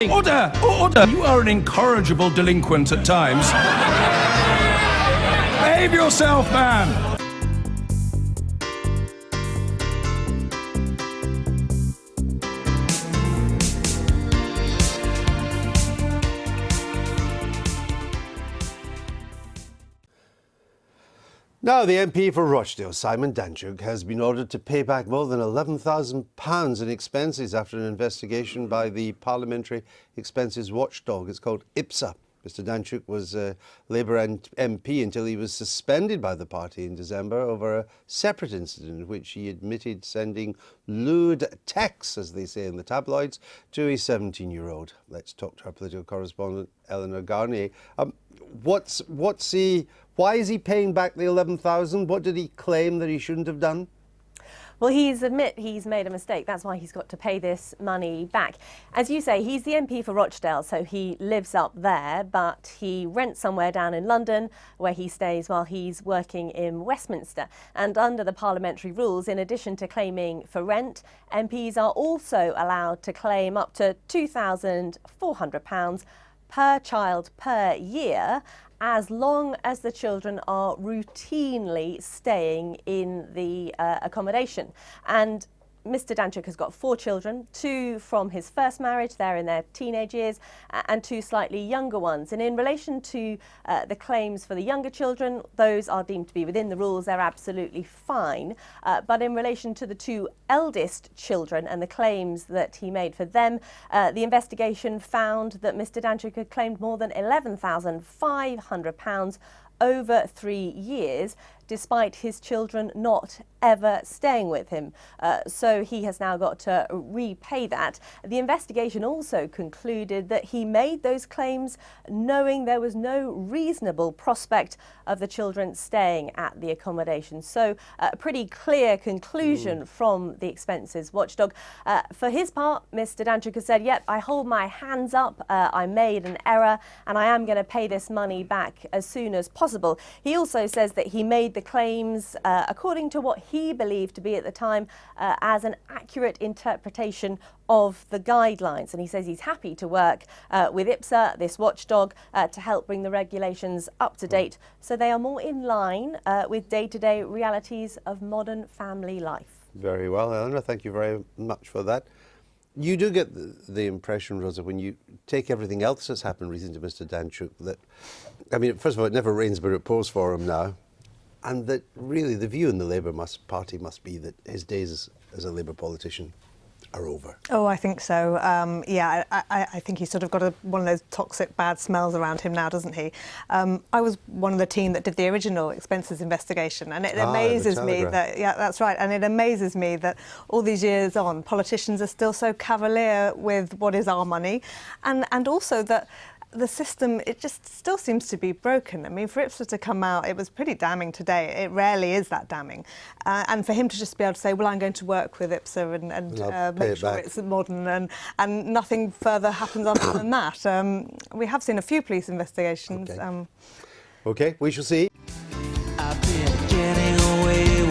Order! Order! You are an incorrigible delinquent at times. Behave yourself, man! Now, the MP for Rochdale, Simon Danczuk, has been ordered to pay back more than £11,000 in expenses after an investigation by the Parliamentary Expenses Watchdog. It's called IPSA. Mr Danczuk was a Labour MP until he was suspended by the party in December over a separate incident in which he admitted sending lewd texts, as they say in the tabloids, to a 17-year-old. Let's talk to our political correspondent, Eleanor Garnier. Why is he paying back the 11,000? What did he claim that he shouldn't have done? Well, he's made a mistake. That's why he's got to pay this money back. As you say, he's the MP for Rochdale, so he lives up there, but he rents somewhere down in London where he stays while he's working in Westminster. And under the parliamentary rules, in addition to claiming for rent, MPs are also allowed to claim up to £2,400 per child per year, as long as the children are routinely staying in the accommodation. And Mr Danczuk has got 4 children, 2 from his first marriage, they're in their teenage years, and 2 slightly younger ones. And in relation to the claims for the younger children, those are deemed to be within the rules, they're absolutely fine. But in relation to the 2 eldest children and the claims that he made for them, the investigation found that Mr Danczuk had claimed more than £11,500 over 3 years, despite his children not ever staying with him. So he has now got to repay that. The investigation also concluded that he made those claims knowing there was no reasonable prospect of the children staying at the accommodation. So a pretty clear conclusion from the Expenses Watchdog. For his part, Mr Danczuk has said, yep, I hold my hands up, I made an error and I am going to pay this money back as soon as possible. He also says that he made the claims according to what he believed to be at the time as an accurate interpretation of the guidelines, and he says he's happy to work with IPSA, this watchdog, to help bring the regulations up to date so they are more in line with day-to-day realities of modern family life. Very well, Eleanor, thank you very much for that. You do get the impression, Rosa, when you take everything else that's happened recently to Mr Danczuk, that, I mean, first of all, it never rains but it pours for him now, and that really the view in the Labour Party must be that his days as a Labour politician are over. Oh, I think so. Yeah, I think he's sort of got one of those toxic bad smells around him now, doesn't he? I was one of the team that did the original expenses investigation, and it amazes me that, yeah, that's right, and it amazes me that all these years on, politicians are still so cavalier with what is our money, and also that the system, it just still seems to be broken. I mean, for IPSA to come out, it was pretty damning today. It rarely is that damning. And for him to just be able to say, well, I'm going to work with IPSA and make sure it's modern and nothing further happens other than that. We have seen a few police investigations. Okay, we shall see. I've been getting away